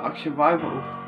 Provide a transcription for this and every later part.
Action Bible.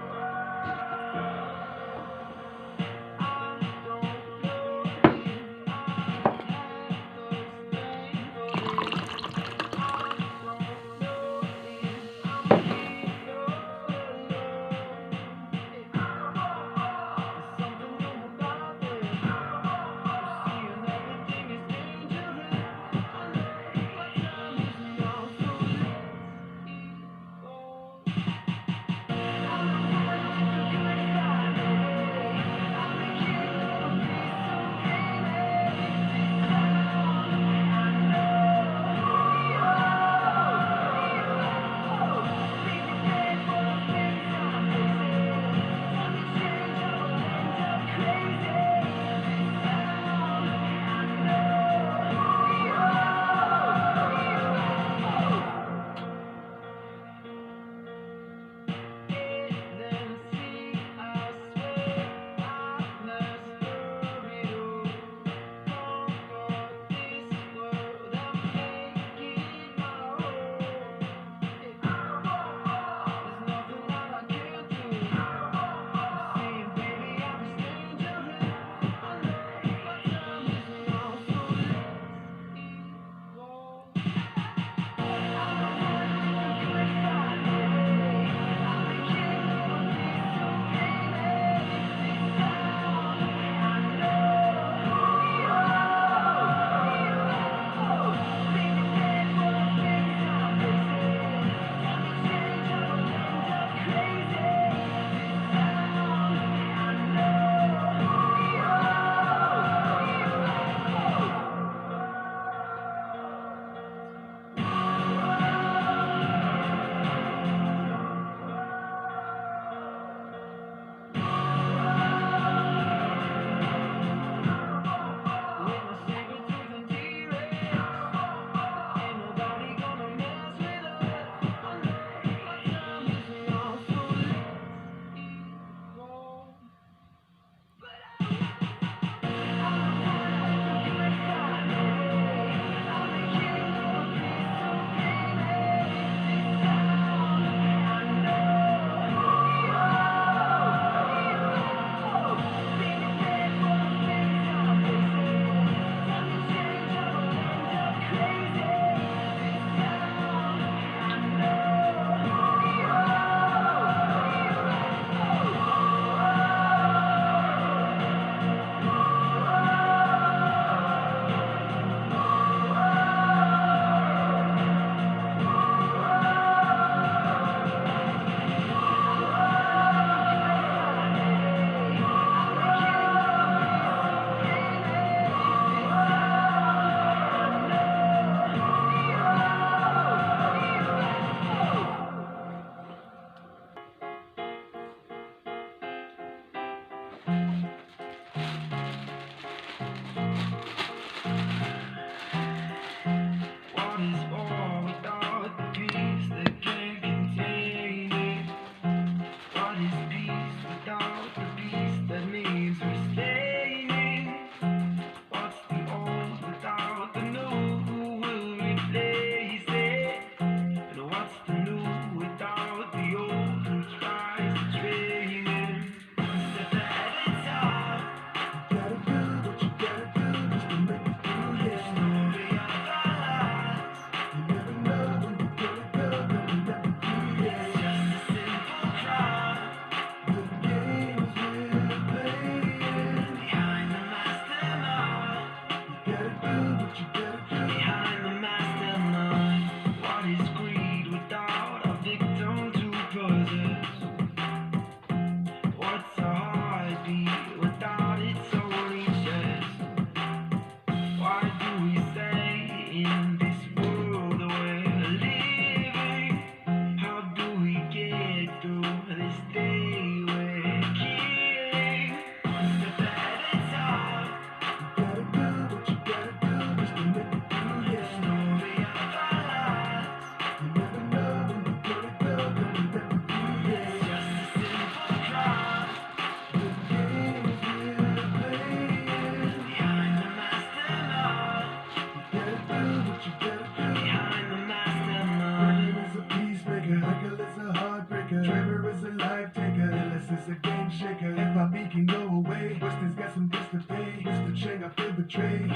train.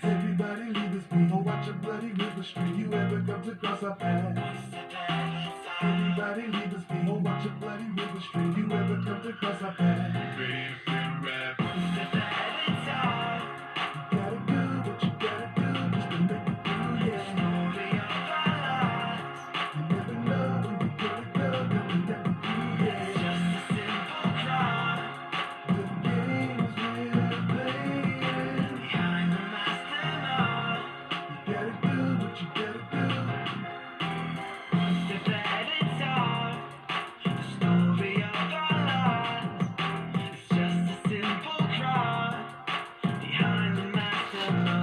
Everybody leave us be. Oh, watch a bloody river stream. You ever come to cross our path? Everybody leave us be. Oh, watch a bloody river stream. You ever come to cross our path? Ready to feel rap. You gotta do what you gotta do just to make it through, yeah. You never know when you gotta go, then we got to do, yeah. Just a simple draw. The games we're playing behind the master knob. You gotta do what you gotta do. One step at a time. The story of our lives. It's just a simple draw behind the master knob.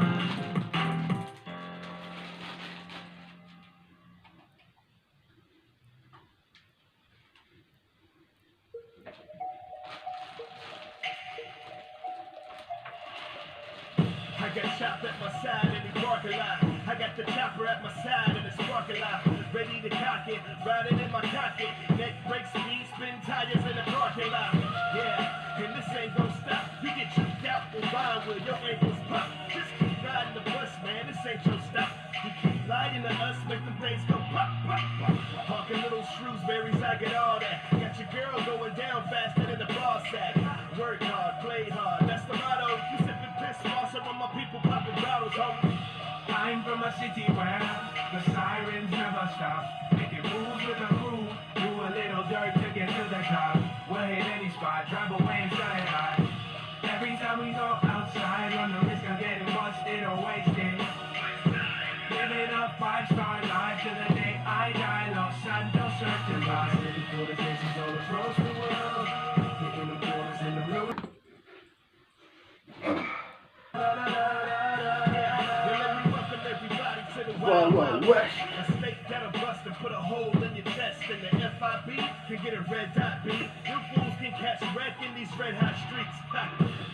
I got chopped at my side in the parking lot. I got the chopper at my side in the parking lot. Ready to cock it, riding in my cockpit. Neck break speed, spin tires in the parking lot. Yeah, and this ain't gon' stop. You get tripped out and Vinewood, your ankles pop. Just keep riding the bus, man, this ain't your stop. You keep lying to us, make them things go pop, pop, pop. Hawking little Shrewsberries, I get all that. Got your girl going down faster than the ball sack. Work hard, play hard, that's the motto. You sippin' piss, sponsor on my people popping bottles, homie. I'm from a city where the sirens never stop. Making moves with a crew, do a little dirt to get to the top. We'll hit any spot, drive away and shut it hot. Every time we go outside, run the risk of getting busted or wasted. Living a 5-star life to the day I die, Los Santos certified. Living for the cases all across the world, hitting the corners in the road. Wild West. A snake that'll bust and put a hole in your chest. And the FIB can get a red dot beat. Your fools can catch wreck in these red hot streets.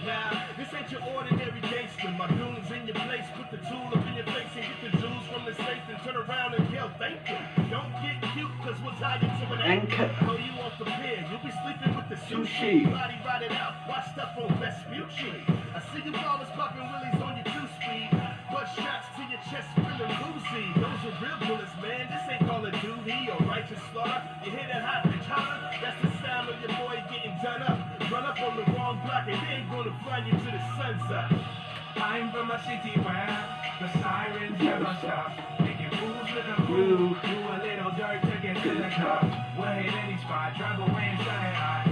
Now, this ain't your ordinary gangster. My goons in your place, put the tool up in your face and get the jewels from the safe and turn around and yell, thank you. Don't get cute, cause we'll tie you to an anchor. Throw you off the pier, you'll be sleeping with the sushi. Body rotted out, washed up on Vespucci. I see you ballers popping willies on your 2-speed. Butt shots to your chest, feeling woozy. Those are real bullets, man. This ain't Call of Duty or Righteous Slaughter. You hit it hot and holler. That's the sound of your boy getting done up. Run up on the wrong block and they ain't gonna find you till the sun's up. I'm from a city where the sirens never stop. Making moves with a crew, do a little dirt to get to the top. We'll hit any spot, drive away and shut it hot.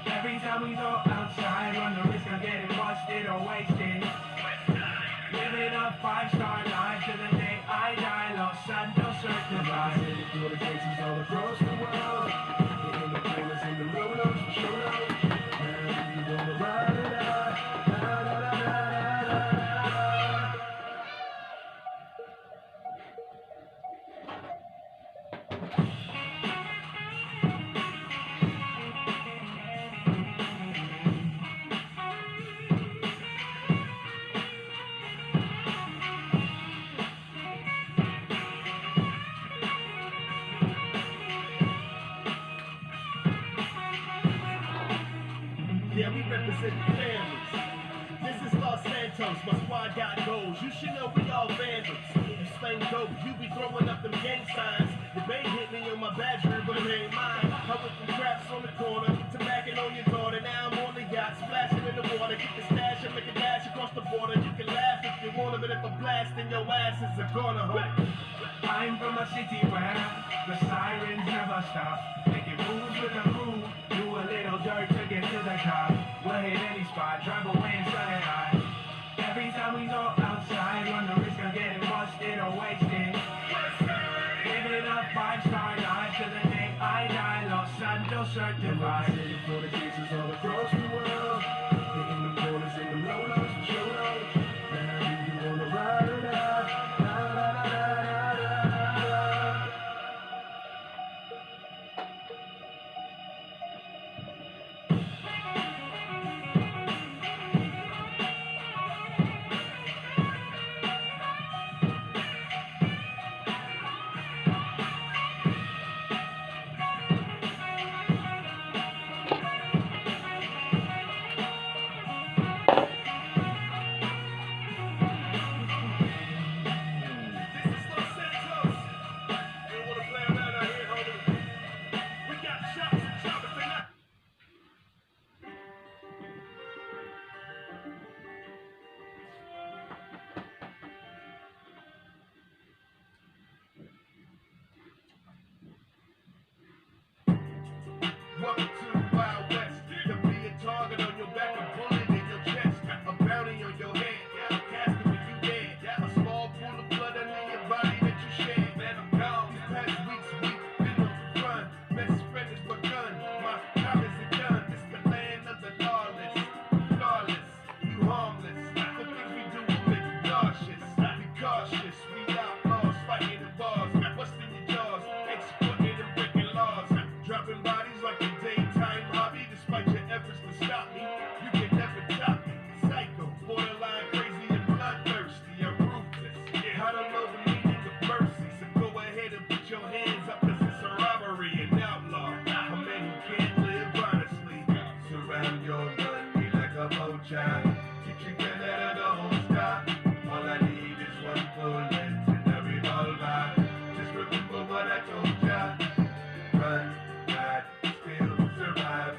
Every time we go outside, run the risk of getting busted or wasted. Living a 5-star life to the day I die, Los Santos certified. Living for the cases all across the world, hitting the corners in the rollers for sure. Now you wanna ride it out, yeah, we represent families. This is Los Santos, my squad got goals. You should know we all vandals. You slang dope, you be throwing up them gang signs. The bay hit me on my badger, but it ain't mine. I went from craps on the corner to macking on your daughter. Now I'm on the yacht, splashing in the water. Get the stash and make a dash across the border. You can laugh if you want, but if I blast, then your ass is a goner, huh? I'm from a city where the sirens never stop. Making moves with a crew, do a little dirt to get to the top. We'll hit any spot, drive away and shut it hot. Every time we go outside, run the risk of getting busted or wasted. Living a 5-star life to the day I die, Los Santos certified. Living for the cases all across the world, hitting the corners in the rollers for sure. Now you wanna ride it out. child. Teach you good that I don't stop. All I need is one bullet and a revolver. Just remember what I told ya. Run, ride, still survive.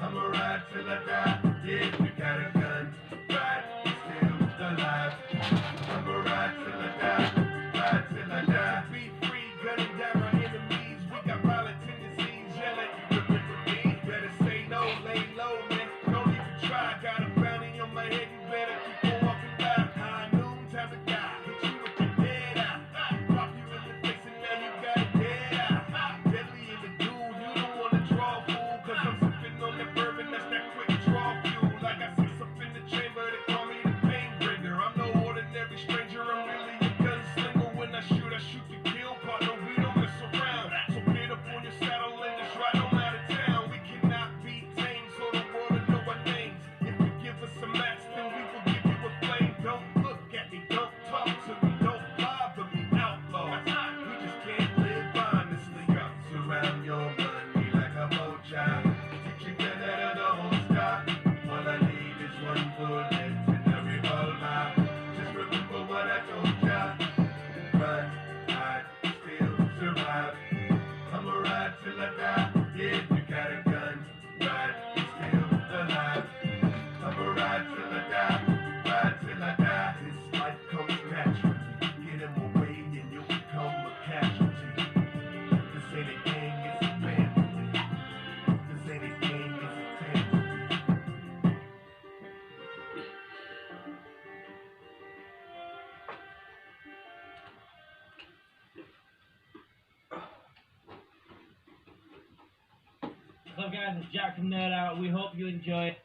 I'ma ride till I die. Yeah, you got a gun. Ride, still alive. I'ma ride till I die. Ride till I die. Be free, gunning down our enemies. We got violent tendencies. Yelling, remember me. Better say no, lay low, man. Don't even try. Got a bounty on my head. You better keep on walking by. High noon, time to die. Hit you with your dead eye. Pop you in the face and now you got a dead eye. Deadly in the dude. You don't wanna draw fool. Cause I'm sipping on that bourbon. That's that quick draw fuel. I got six up in the chamber. They call me the pain bringer. I'm no ordinary stranger. I'm really a gunslinger. When I shoot to kill. Partner, we don't mess around. So get up on your saddle and just ride on out of town. We cannot be tamed, so the world will know our names. If you give us a match, then we will give you a flame. Don't look at me, don't talk to me, don't bother me, outlaw. We just can't live honestly. Surround your money like a vulture. Teach you good that I don't stop. All I need is one bullet and a revolver. Just remember what I told ya. Run, hide, still survive. I'ma ride till I die. Yeah, you got a gun. Ride, still alive. I'ma ride till I die. Ride till I die. This life comes naturally. Get in my way and you'll become a casualty. This ain't a gang, it's a family. This ain't a gang, it's a family. So guys, it's Jack from Nerd Out. We hope you enjoy it.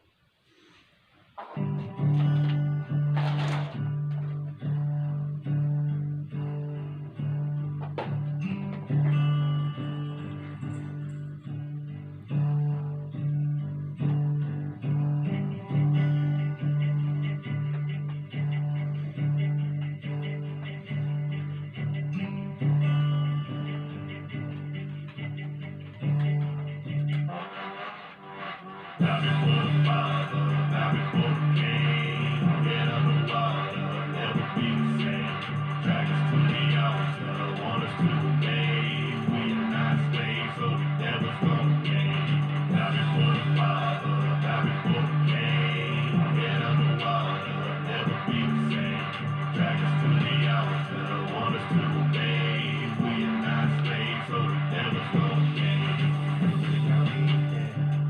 Now before the Father, now before the King, get on the water, never be the same. Drag us to the altar, want us to obey. We are not slaves, so the devil's gonna gain. Now before the Father, now before the King, get on the water, never be the same. Drag us to the altar, want us to obey. We are not slaves, so the devil's gonna gain.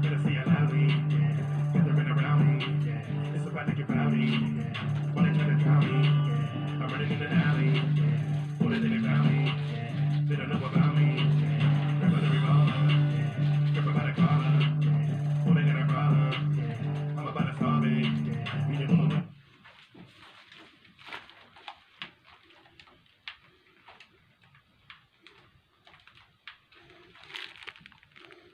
Better see it loudly, yeah. Gathering around me, yeah. It's about to get rowdy, yeah. Wanna try to drown me, yeah. I'm running in the alley, yeah. Older than they found me, yeah. They don't know about me, yeah. Grab by the revolver, yeah. Grab by the collar, yeah. Older than a brother, yeah. I'm about to solve it, yeah. We just move it.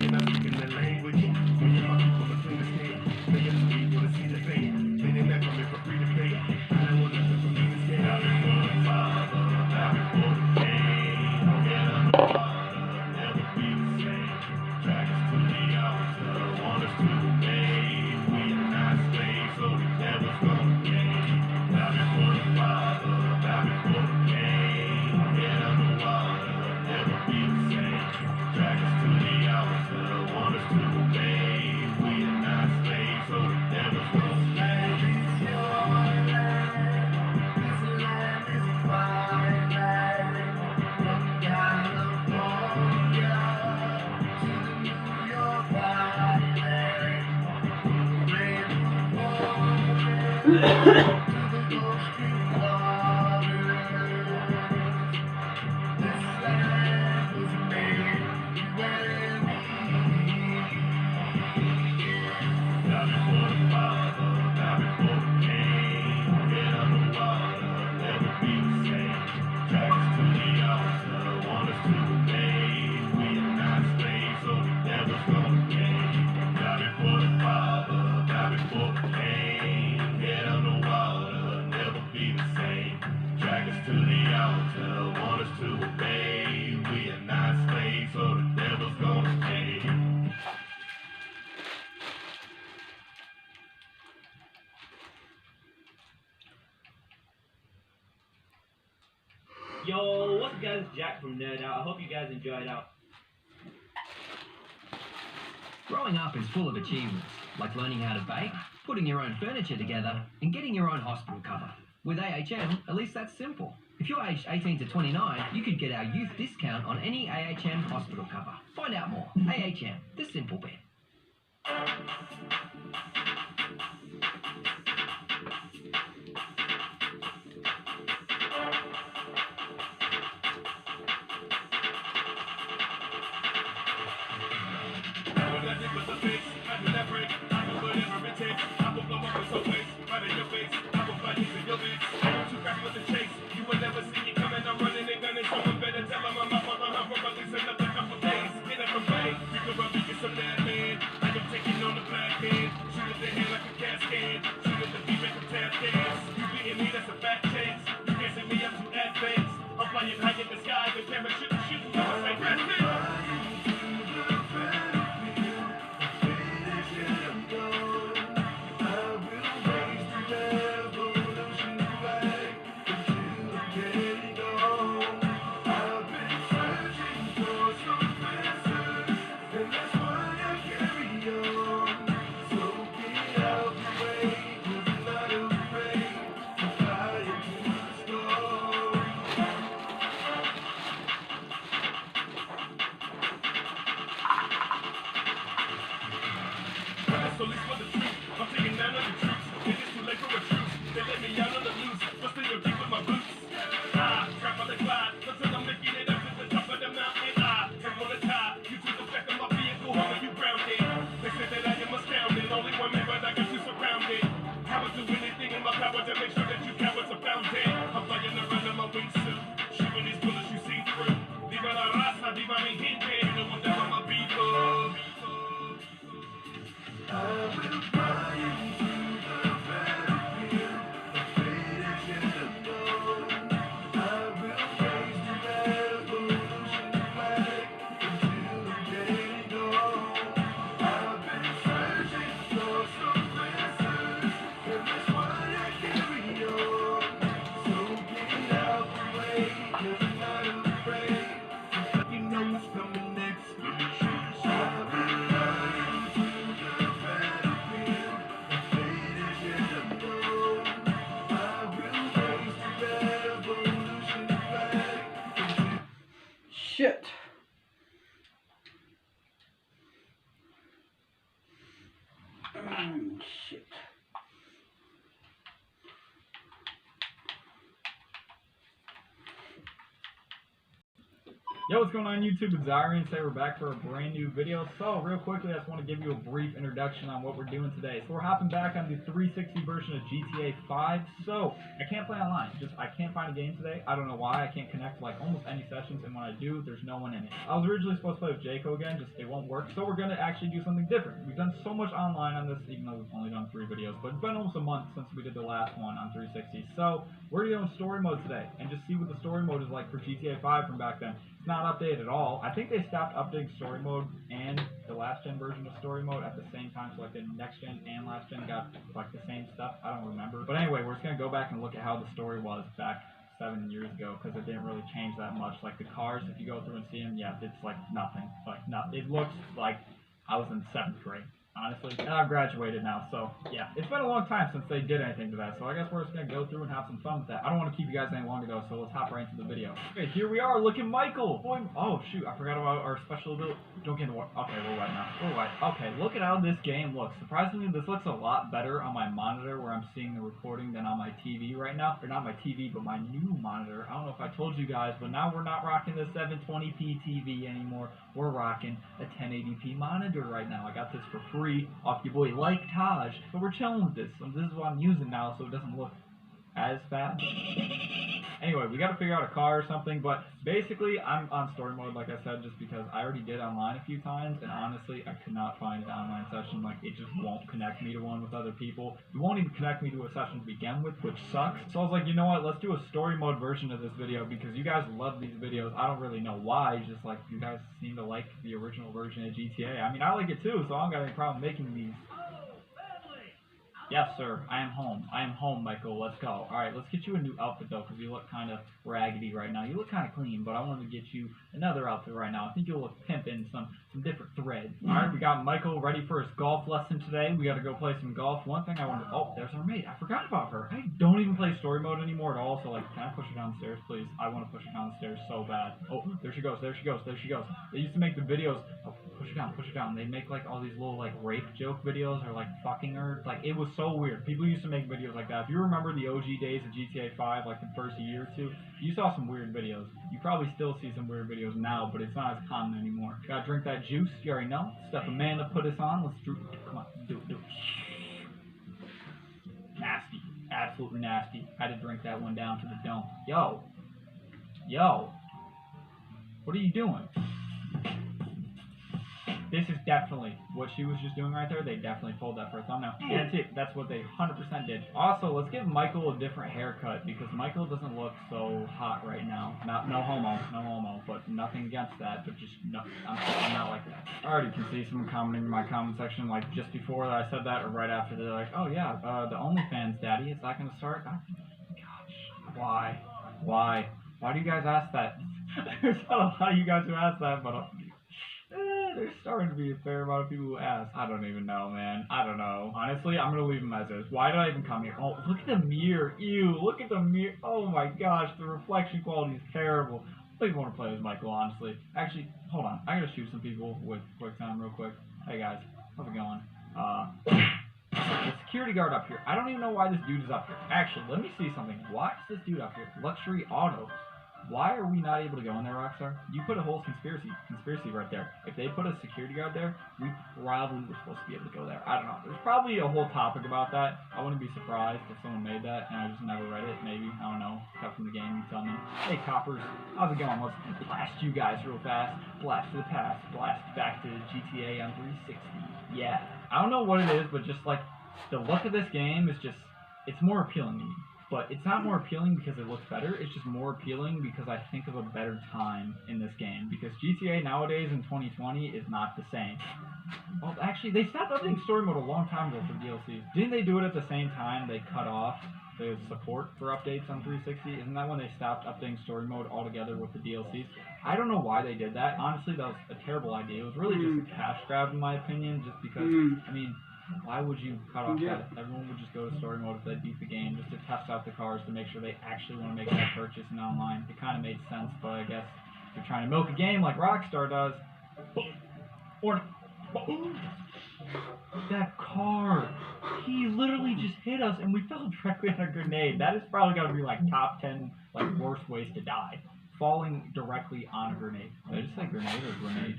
You're not speaking the language. When you're my people between the state, they just need to see the fate. They didn't let me for free to pay. I don't want nothing for me to stay. Now before the Father, now before the King, get on the water, never be the same. Drag us to the altar, want us to obey. We are not slaves, so the devil's gonna gain. Now before the Father, now before the King, get on the water, never be the same. Drag us to the altar, want us to obey. We are not slaves, so the devil's gonna Now before the Father, now before the King, get on the water, never be the same. Drag us to the altar, want us to obey. We are not slaves, so the devil's gonna gain. Now before the Father, now before the King, get on the water. Yo, what's up guys, it's Jack from Nerd Out. I hope you guys enjoyed out. Growing up is full of achievements, like learning how to bake, putting your own furniture together, and getting your own hospital cover. With AHM, at least that's simple. If you're aged 18 to 29, you could get our youth discount on any AHM hospital cover. Find out more. AHM, the simple bit. Shit. Shit. Yo, what's going on YouTube? It's Zyrian. Today we're back for a brand new video. So, real quickly, I just want to give you a brief introduction on what we're doing today. So, we're hopping back on the 360 version of GTA 5. So, I can't play online. I can't find a game today. I don't know why. I can't connect to like almost any sessions, and when I do, there's no one in it. I was originally supposed to play with Jayco again, just it won't work. So, we're going to actually do something different. We've done so much online on this, even though we've only done 3 videos, but it's been almost a month since we did the last one on 360. So, we're doing story mode today, and just see what the story mode is like for GTA 5 from back then. It's not updated at all. I think they stopped updating story mode and the last gen version of story mode at the same time, so like the next gen and last gen got like the same stuff. I don't remember. But anyway, we're just gonna go back and look at how the story was back 7 years ago, because it didn't really change that much. Like the cars, if you go through and see them, yeah, it's like nothing. Like nothing. It looks like I was in 7th grade. Honestly, and I've graduated now, so yeah, it's been a long time since they did anything to that, so I guess we're just gonna go through and have some fun with that. I don't want to keep you guys any longer though, so let's hop right into the video. Okay, here we are. Look at Michael. Boy, oh shoot, I forgot about our special ability. Don't get in the water. Okay, we're wet now. We're wet. Okay, look at how this game looks. Surprisingly, this looks a lot better on my monitor where I'm seeing the recording than on my TV right now. Or not my TV, but my new monitor. I don't know if I told you guys, but now we're not rocking the 720p TV anymore. We're rocking a 1080p monitor right now. I got this for free off your boy Like Taj, but we're chilling with this. And this is what I'm using now, so it doesn't look as bad. Anyway, we got to figure out a car or something, but basically I'm on story mode, like I said, just because I already did online a few times, and honestly, I could not find an online session. Like, it just won't connect me to one with other people. It won't even connect me to a session to begin with, which sucks. So I was like, you know what, let's do a story mode version of this video, because you guys love these videos. I don't really know why, just like, you guys seem to like the original version of GTA. I mean, I like it too, so I don't got any problem making these. Oh, family! I Yes, sir. I am home. I am home, Michael. Let's go. All right, let's get you a new outfit, though, because you look kind of raggedy right now. You look kind of clean, but I wanted to get you another outfit right now. I think you'll look pimping some different threads. All right, we got Michael ready for his golf lesson today. We got to go play some golf. One thing I wanted... Oh, there's our mate. I forgot about her. I don't even play story mode anymore at all, so, like, can I push her downstairs, please? I want to push her downstairs so bad. Oh, there she goes. There she goes. There she goes. They used to make the videos... Oh, push her down. Push her down. They make, like, all these little, like, rape joke videos or, like, fucking her. Like, it was so weird. People used to make videos like that. If you remember the OG days of GTA 5, like, the first year or two, you saw some weird videos. You probably still see some weird videos now, but it's not as common anymore. Gotta drink that juice. You already know. Stuff Amanda put us on. Let's do it. Come on. Do it. Do it. Nasty. Absolutely nasty. Had to drink that one down to the dome. Yo. Yo. What are you doing? This is definitely what she was just doing right there. They definitely pulled that for a thumbnail. And that's what they 100% did. Also, let's give Michael a different haircut because Michael doesn't look so hot right now. No homo, but nothing against that. But just no, I'm not like that. I already can see someone commenting in my comment section like just before I said that or right after. They're like, oh yeah, the OnlyFans, Daddy, is that gonna start? Gosh, why do you guys ask that? There's not a lot of you guys who ask that, but. There's starting to be a fair amount of people who ask. I don't even know, man. I don't know. Honestly, I'm going to leave them as is. Why did I even come here? Oh, look at the mirror. Ew, look at the mirror. Oh my gosh, the reflection quality is terrible. I don't even want to play as Michael, honestly. Actually, hold on. I got to shoot some people with quick time real quick. Hey guys, how's it going? The security guard up here. I don't even know why this dude is up here. Actually, let me see something. Why is this dude up here? Luxury autos. Why are we not able to go in there, Rockstar? You put a whole conspiracy right there. If they put a security guard there, we probably were supposed to be able to go there. I don't know. There's probably a whole topic about that. I wouldn't be surprised if someone made that and I just never read it. Maybe. I don't know. Cut from the game, you tell me. Hey, coppers. How's it going? Let's blast you guys real fast. Blast to the past. Blast back to GTA on 360. Yeah. I don't know what it is, but just like the look of this game is just, it's more appealing to me. But it's not more appealing because it looks better, it's just more appealing because I think of a better time in this game. Because GTA nowadays in 2020 is not the same. Well, actually, they stopped updating story mode a long time ago for DLCs. Didn't they do it at the same time they cut off the support for updates on 360? Isn't that when they stopped updating story mode altogether with the DLCs? I don't know why they did that. Honestly, that was a terrible idea. It was really just a cash grab in my opinion, just because, I mean, why would you cut off that? Everyone would just go to story mode if they beat the game, just to test out the cars to make sure they actually want to make that purchase in online. It kind of made sense, but I guess if you're trying to milk a game like Rockstar does, or that car, he literally just hit us and we fell directly on a grenade. That is probably got to be like top 10 like worst ways to die. Falling directly on a grenade. Did I just say grenade or grenade?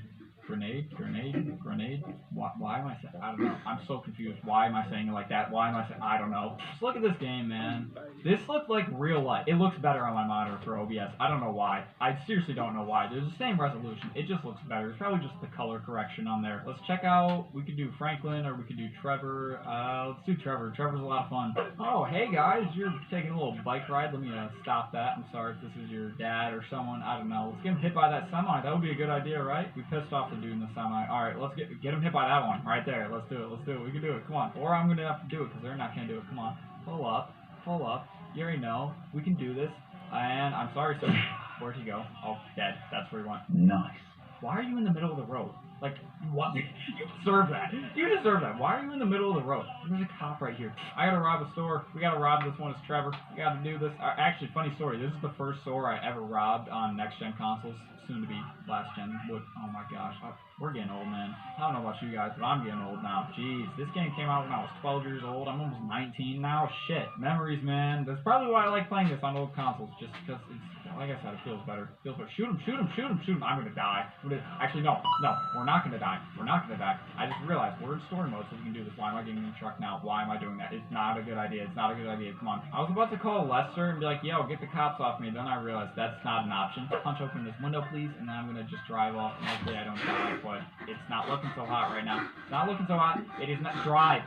Grenade. Why am I saying? I don't know. I'm so confused. Why am I saying it like that? Why am I saying? I don't know. Just look at this game, man. This looks like real life. It looks better on my monitor for OBS. I don't know why. I seriously don't know why. There's the same resolution. It just looks better. It's probably just the color correction on there. Let's check out. We could do Franklin or we could do Trevor. Let's do Trevor. Trevor's a lot of fun. Oh, hey guys, you're taking a little bike ride. Let me stop that. I'm sorry if this is your dad or someone. I don't know. Let's get him hit by that semi. That would be a good idea, right? We pissed off the dude in the semi. Alright, let's get him hit by that one right there. Let's do it. We can do it. Come on. Or I'm going to have to do it because they're not going to do it. Come on. Pull up. You already know. We can do this. And I'm sorry, sir. Where'd he go? Oh, dead. That's where he went. Nice. Why are you in the middle of the road? Like, what? You deserve that. You deserve that. Why are you in the middle of the road? There's a cop right here. I gotta rob a store. We gotta rob this one. It's Trevor. We gotta do this. Actually, funny story. This is the first store I ever robbed on next-gen consoles. Soon to be last-gen. Oh my gosh. We're getting old, man. I don't know about you guys, but I'm getting old now. Jeez. This game came out when I was 12 years old. I'm almost 19 now. Shit. Memories, man. That's probably why I like playing this on old consoles. Just because it's, like I said, it feels better. Shoot him. I'm gonna die. Actually, no. We're not gonna die. I just realized we're in story mode, so we can do this. Why am I getting in the truck now? Why am I doing that? It's not a good idea. Come on. I was about to call Lester and be like, yo, get the cops off me. Then I realized that's not an option. Punch open this window, please, and then I'm gonna just drive off, and hopefully I don't die. But it's not looking so hot right now. It's not looking so hot. It is not. Drive.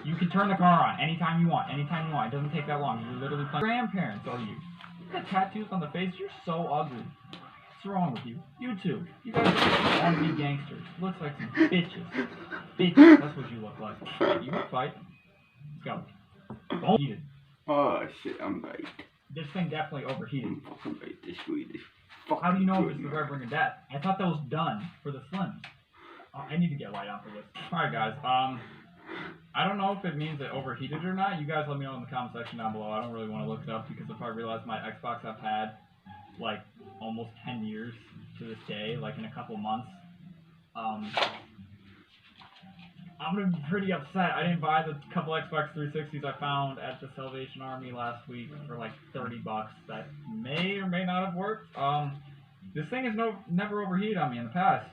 You can turn the car on anytime you want. It doesn't take that long. You're literally playing. Grandparents are you? You got tattoos on the face. You're so ugly. What's wrong with you? You two. You guys want to be gangsters. Looks like some bitches. That's what you look like. You would fight. Let's go. Overheated. Oh shit, I'm baked. This thing definitely overheated. I'm fucking baked. This weed is fucking How do you know if good, it's the man. Red Ring of Death? I thought that was done for the Slims. Oh, I need to get light on for this. Alright guys, I don't know if it means it overheated or not. You guys let me know in the comment section down below. I don't really want to look it up because if I realize my Xbox I've had like almost 10 years to this day, like in a couple months, I'm gonna be pretty upset. I didn't buy the couple Xbox 360s I found at the Salvation Army last week for like $30. That may or may not have worked. This thing has never overheated on me in the past.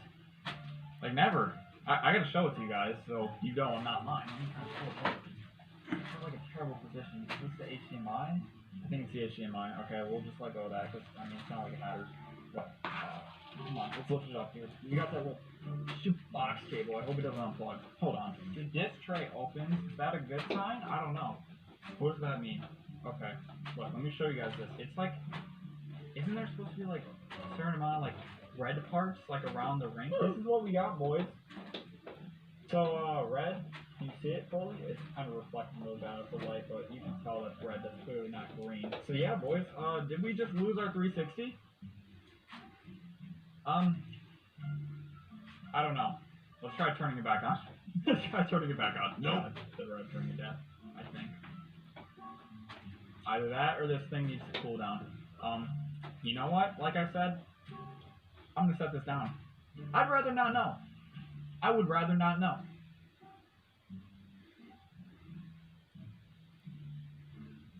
Like never. I gotta show it to you guys, so you know I'm not lying. It's like a terrible position. Is this the HDMI? I think it's the HDMI. Okay, we'll just let go of that, because, I mean, it's not like it matters. But, come on, let's lift it up here. We got that little stupid box cable. I hope it doesn't unplug. Hold on. The disc tray opens. Is that a good sign? I don't know. What does that mean? Okay. Look, let me show you guys this. It's like, isn't there supposed to be, like, a certain amount of, like, red parts, like, around the ring? This is what we got, boys. So, red, can you see it fully? It's kind of reflecting a little bit of the light, but you can tell that's red. That's clearly not green. So, yeah, boys, did we just lose our 360? I don't know. Let's try turning it back on. Let's try turning it back on. Nope. The red turning it down, I think. Either that or this thing needs to cool down. You know what? Like I said, I'm gonna set this down. I'd rather not know. I would rather not know.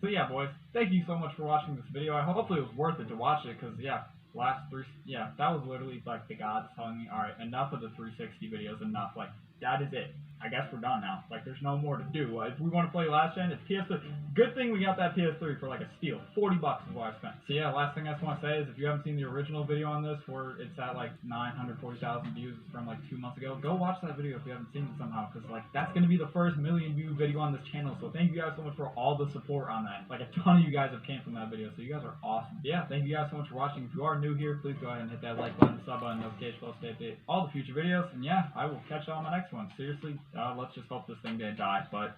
So yeah, boys, thank you so much for watching this video. Hopefully it was worth it to watch it, because yeah, that was literally like the gods telling me, alright, enough of the 360 videos, enough. Like, that is it. I guess we're done now. Like, there's no more to do. If we want to play last gen, it's PS3. Good thing we got that PS3 for like a steal. $40 is what I spent. So yeah, last thing I just want to say is if you haven't seen the original video on this, where it's at like 940,000 views from like 2 months ago, go watch that video if you haven't seen it somehow, because like that's going to be the first million view video on this channel. So thank you guys so much for all the support on that. Like, a ton of you guys have came from that video, so you guys are awesome. Yeah, thank you guys so much for watching. If you are new here, please go ahead and hit that like button, sub button, notification bell, stay updated all the future videos. And yeah, I will catch you on my next one. Seriously, let's just hope this thing didn't die, but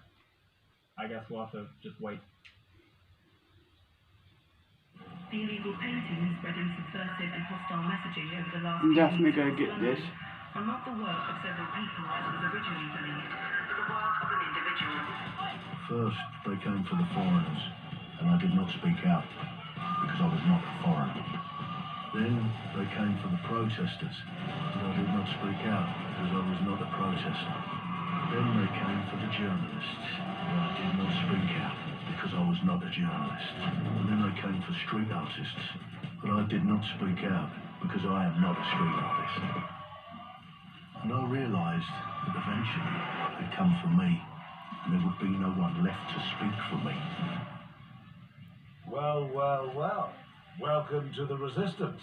I guess we'll have to just wait. The illegal painting spreading subversive and hostile messaging over the last I'm few definitely weeks gonna across get London this. are not the work of several people as was originally believed, but the work of an individual. First, they came for the foreigners, and I did not speak out, because I was not a foreigner. Then, they came for the protesters, and I did not speak out, because I was not a protester. Then they came for the journalists, and I did not speak out, because I was not a journalist. And then they came for street artists, but I did not speak out, because I am not a street artist. And I realised that eventually they'd come for me, and there would be no one left to speak for me. Well, well, well. Welcome to the resistance.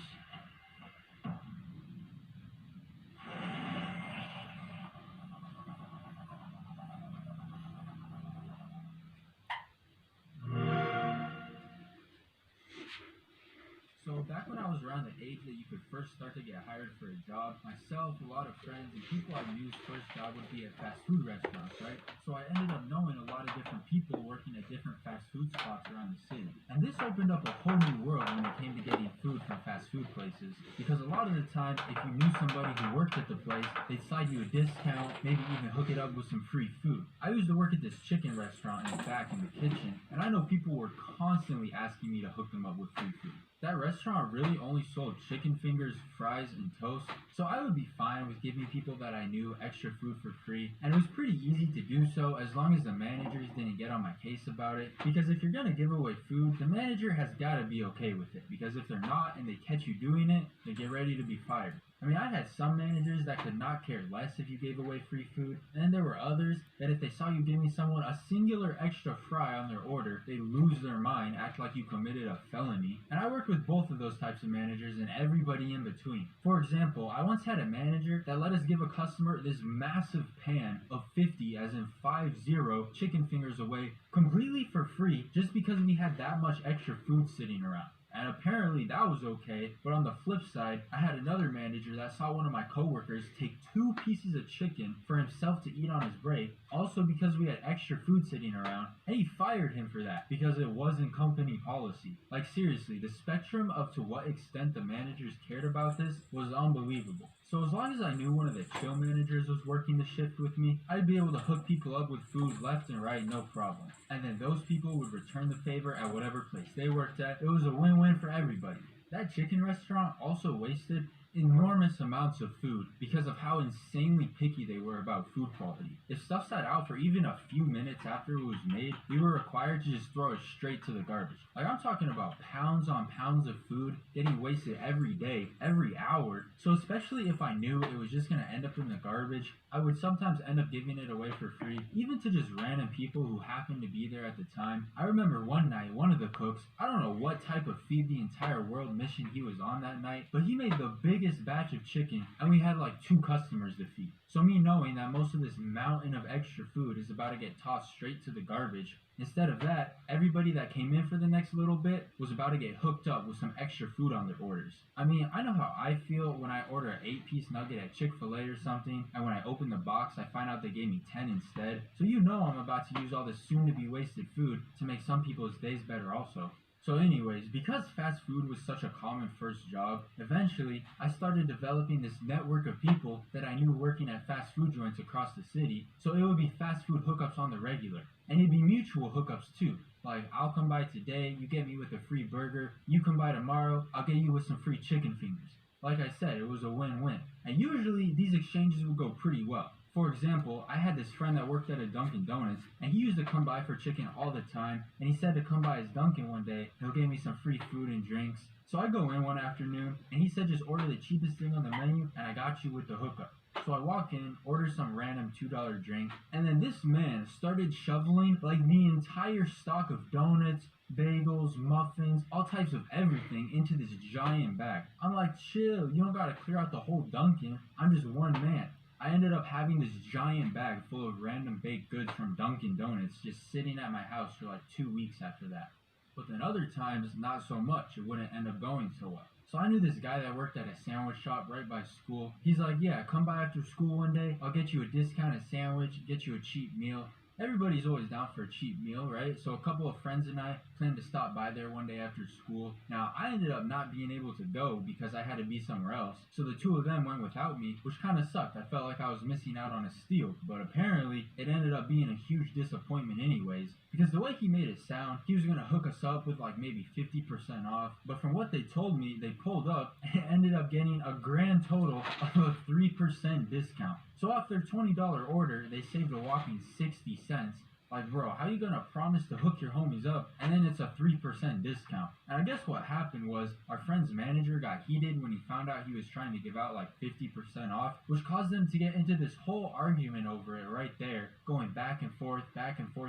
So back when I was around the age that you could first start to get hired for a job, myself, a lot of friends, and people I knew's first job would be at fast food restaurants, right? So I ended up knowing a lot of different people working at different fast food spots around the city. And this opened up a whole new world when it came to getting food from fast food places, because a lot of the time, if you knew somebody who worked at the place, they'd slide you a discount, maybe even hook it up with some free food. I used to work at this chicken restaurant in the back in the kitchen, and I know people were constantly asking me to hook them up with free food. That restaurant really only sold chicken fingers, fries, and toast, so I would be fine with giving people that I knew extra food for free, and it was pretty easy to do so as long as the managers didn't get on my case about it, because if you're gonna give away food, the manager has gotta be okay with it, because if they're not and they catch you doing it, they get ready to be fired. I mean, I had some managers that could not care less if you gave away free food, and then there were others that if they saw you giving someone a singular extra fry on their order, they'd lose their mind, act like you committed a felony. And I worked with both of those types of managers and everybody in between. For example, I once had a manager that let us give a customer this massive pan of 50, as in 50, chicken fingers away completely for free just because we had that much extra food sitting around. And apparently that was okay, but on the flip side, I had another manager that saw one of my coworkers take 2 pieces of chicken for himself to eat on his break, also because we had extra food sitting around, and he fired him for that because it wasn't company policy. Like seriously, the spectrum of to what extent the managers cared about this was unbelievable. So as long as I knew one of the chill managers was working the shift with me, I'd be able to hook people up with food left and right, no problem. And then those people would return the favor at whatever place they worked at. It was a win-win for everybody. That chicken restaurant also wasted enormous amounts of food because of how insanely picky they were about food quality. If stuff sat out for even a few minutes after it was made, we were required to just throw it straight to the garbage. Like I'm talking about pounds on pounds of food getting wasted every day, every hour. So especially if I knew it was just going to end up in the garbage, I would sometimes end up giving it away for free, even to just random people who happened to be there at the time. I remember one night, one of the cooks, I don't know what type of feed the entire world mission he was on that night, but he made the biggest batch of chicken and we had like 2 customers to feed. So me knowing that most of this mountain of extra food is about to get tossed straight to the garbage, instead of that, everybody that came in for the next little bit was about to get hooked up with some extra food on their orders. I mean, I know how I feel when I order an 8-piece nugget at Chick-fil-A or something, and when I open the box, I find out they gave me 10 instead. So you know I'm about to use all this soon-to-be wasted food to make some people's days better also. So anyways, because fast food was such a common first job, eventually I started developing this network of people that I knew working at fast food joints across the city, so it would be fast food hookups on the regular. And it'd be mutual hookups too. Like, I'll come by today, you get me with a free burger, you come by tomorrow, I'll get you with some free chicken fingers. Like I said, it was a win-win. And usually these exchanges would go pretty well. For example, I had this friend that worked at a Dunkin' Donuts, and he used to come by for chicken all the time, and he said to come by his Dunkin' one day, he'll give me some free food and drinks. So I go in one afternoon, and he said just order the cheapest thing on the menu, and I got you with the hookup. So I walk in, order some random $2 drink, and then this man started shoveling like the entire stock of donuts, bagels, muffins, all types of everything into this giant bag. I'm like, chill, you don't gotta clear out the whole Dunkin', I'm just one man. I ended up having this giant bag full of random baked goods from Dunkin' Donuts just sitting at my house for like 2 weeks after that. But then other times, not so much. It wouldn't end up going so well. So I knew this guy that worked at a sandwich shop right by school. He's like, yeah, come by after school one day. I'll get you a discounted sandwich, get you a cheap meal. Everybody's always down for a cheap meal, right? So a couple of friends and I planned to stop by there one day after school. Now, I ended up not being able to go because I had to be somewhere else. So the 2 of them went without me, which kind of sucked. I felt like I was missing out on a steal. But apparently, it ended up being a huge disappointment anyways. Because the way he made it sound, he was going to hook us up with like maybe 50% off. But from what they told me, they pulled up and ended up getting a grand total of a 3% discount. So off their $20 order, they saved a whopping 60 cents. Like, bro, how you gonna promise to hook your homies up and then it's a 3% discount? And I guess what happened was our friend's manager got heated when he found out he was trying to give out like 50% off, which caused them to get into this whole argument over it right there, going back and forth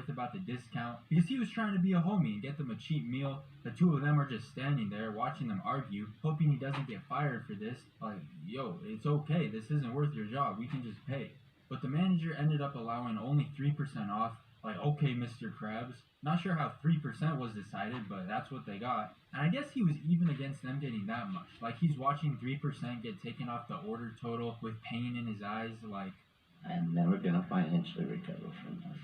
about the discount, because he was trying to be a homie and get them a cheap meal. The 2 of them are just standing there watching them argue, hoping he doesn't get fired for this. Like, yo, it's okay, this isn't worth your job, we can just pay. But the manager ended up allowing only 3% off. Like, okay, Mr. Krabs. Not sure how 3% was decided, but that's what they got. And I guess he was even against them getting that much. Like, he's watching 3% get taken off the order total with pain in his eyes, like... I'm never gonna financially recover from this.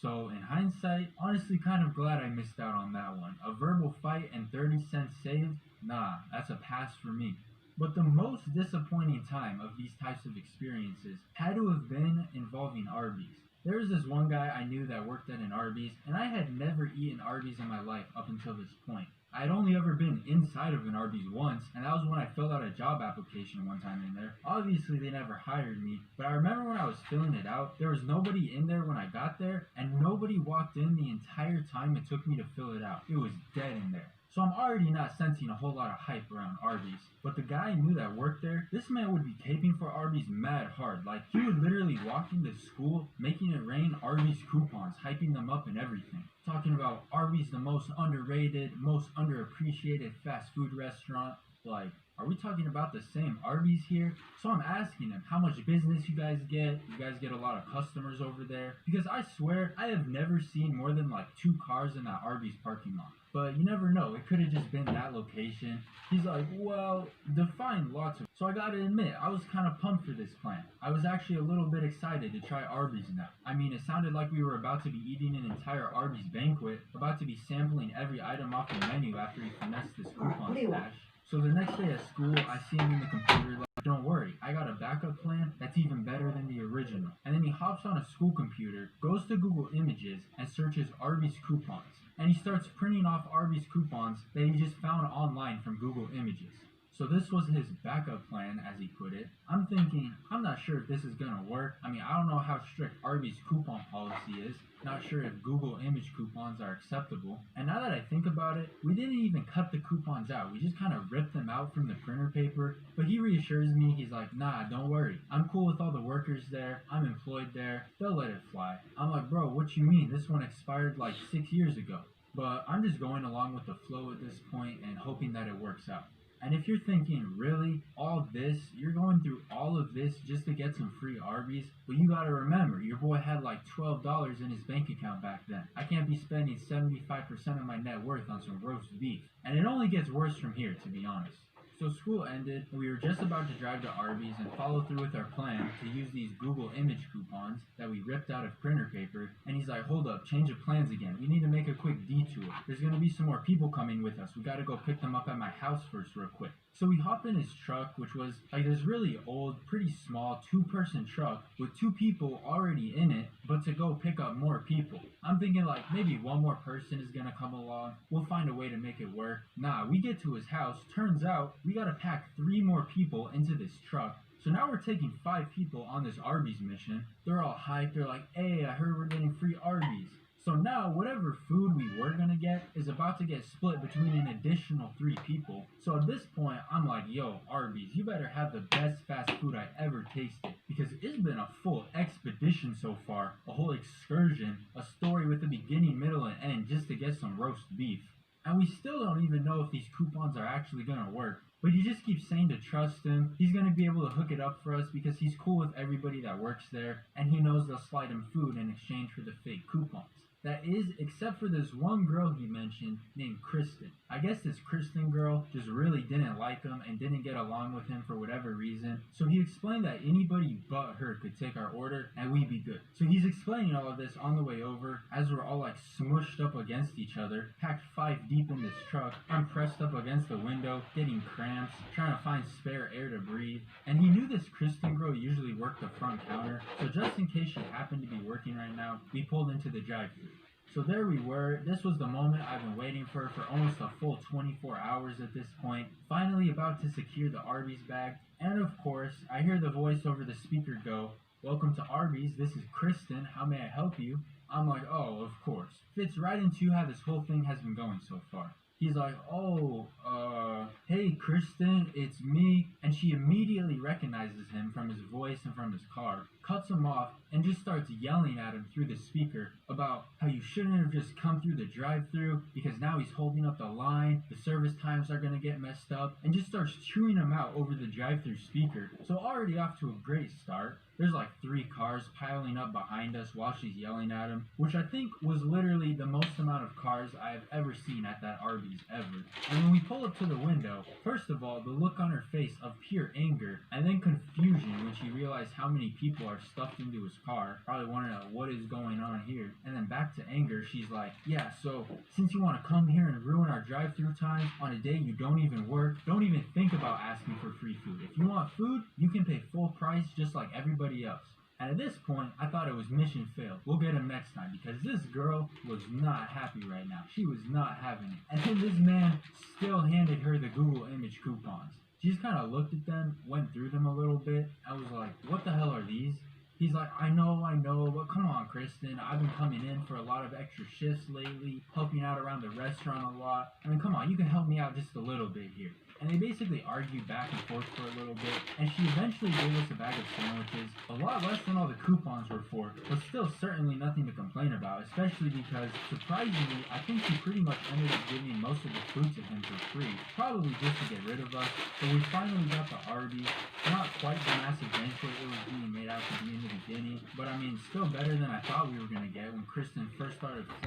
So, in hindsight, honestly kind of glad I missed out on that one. A verbal fight and 30 cents saved? Nah, that's a pass for me. But the most disappointing time of these types of experiences had to have been involving Arby's. There was this one guy I knew that worked at an Arby's, and I had never eaten Arby's in my life up until this point. I had only ever been inside of an Arby's once, and that was when I filled out a job application one time in there. Obviously, they never hired me, but I remember when I was filling it out, there was nobody in there when I got there, and nobody walked in the entire time it took me to fill it out. It was dead in there. So I'm already not sensing a whole lot of hype around Arby's. But the guy I knew that worked there, this man would be caping for Arby's mad hard. Like, he would literally walk into school, making it rain Arby's coupons, hyping them up and everything. Talking about Arby's the most underrated, most underappreciated fast food restaurant. Like, are we talking about the same Arby's here? So I'm asking him how much business you guys get. You guys get a lot of customers over there? Because I swear I have never seen more than like 2 cars in that Arby's parking lot. But you never know, it could have just been that location. He's like, well, define lots of... So I gotta admit, I was kind of pumped for this plan. I was actually a little bit excited to try Arby's now. I mean, it sounded like we were about to be eating an entire Arby's banquet, about to be sampling every item off the menu after he finessed this coupon stash. So the next day at school, I see him in the computer like, don't worry, I got a backup plan that's even better than the original. And then he hops on a school computer, goes to Google Images, and searches Arby's coupons. And he starts printing off Arby's coupons that he just found online from Google Images. So this was his backup plan, as he put it. I'm thinking, I'm not sure if this is gonna work. I mean, I don't know how strict Arby's coupon policy is. Not sure if Google image coupons are acceptable. And now that I think about it, we didn't even cut the coupons out. We just kind of ripped them out from the printer paper. But he reassures me, he's like, nah, don't worry. I'm cool with all the workers there. I'm employed there. They'll let it fly. I'm like, bro, what you mean? This one expired like 6 years ago. But I'm just going along with the flow at this point and hoping that it works out. And if you're thinking, really, all this, you're going through all of this just to get some free Arby's, but you gotta remember, your boy had like $12 in his bank account back then. I can't be spending 75% of my net worth on some roast beef. And it only gets worse from here, to be honest. So school ended, and we were just about to drive to Arby's and follow through with our plan to use these Google image coupons that we ripped out of printer paper, and he's like, hold up, change of plans again. We need to make a quick detour. There's gonna be some more people coming with us. We gotta go pick them up at my house first real quick. So we hop in his truck, which was like this really old, pretty small 2-person truck with 2 people already in it, but to go pick up more people. I'm thinking like maybe one more person is gonna come along. We'll find a way to make it work. Nah, we get to his house. Turns out we gotta pack 3 more people into this truck. So now we're taking 5 people on this Arby's mission. They're all hyped. They're like, hey, I heard we're getting free Arby's. So now, whatever food we were gonna get is about to get split between an additional 3 people. So at this point, I'm like, yo, Arby's, you better have the best fast food I ever tasted. Because it's been a full expedition so far, a whole excursion, a story with a beginning, middle, and end just to get some roast beef. And we still don't even know if these coupons are actually gonna work. But you just keep saying to trust him. He's going to be able to hook it up for us because he's cool with everybody that works there. And he knows they'll slide him food in exchange for the fake coupons. That is, except for this one girl he mentioned named Kristen. I guess this Kristen girl just really didn't like him and didn't get along with him for whatever reason. So he explained that anybody but her could take our order and we'd be good. So he's explaining all of this on the way over as we're all like smushed up against each other, packed 5 deep in this truck. I'm pressed up against the window, getting cramps, trying to find spare air to breathe. And he knew this Kristen girl usually worked the front counter. So just in case she happened to be working right now, we pulled into the drive-thru. So there we were. This was the moment I've been waiting for almost a full 24 hours at this point. Finally about to secure the Arby's bag. And of course, I hear the voice over the speaker go, welcome to Arby's, this is Kristen, how may I help you? I'm like, oh, of course. Fits right into how this whole thing has been going so far. He's like, oh, hey Kristen, it's me. And she immediately recognizes him from his voice and from his car, cuts him off, and just starts yelling at him through the speaker about how you shouldn't have just come through the drive-thru because now he's holding up the line, the service times are going to get messed up, and just starts chewing him out over the drive-thru speaker. So already off to a great start. There's like 3 cars piling up behind us while she's yelling at him, which I think was literally the most amount of cars I have ever seen at that Arby's ever. And when we pull up to the window, first of all, the look on her face of pure anger, and then confusion when she realized how many people are stuffed into his car, probably wondering what is going on here. And then back to anger, she's like, yeah, so since you want to come here and ruin our drive-thru time on a day you don't even work, don't even think about asking for free food. If you want food, you can pay full price just like everybody else. And at this point, I thought it was mission failed. We'll get him next time because this girl was not happy right now. She was not having it. And then this man still handed her the Google image coupons. She just kind of looked at them, went through them a little bit, and was like, what the hell are these? He's like, I know, but come on, Kristen. I've been coming in for a lot of extra shifts lately, helping out around the restaurant a lot. I mean, come on, you can help me out just a little bit here. And they basically argued back and forth for a little bit, and she eventually gave us a bag of sandwiches, a lot less than all the coupons were for, but still certainly nothing to complain about, especially because, surprisingly, I think she pretty much ended up giving most of the food to him for free, probably just to get rid of us. But we finally got the Arby's, not quite the massive banquet it was being made out to be in the beginning, but I mean, still better than I thought we were going to get when Kristen first started flaming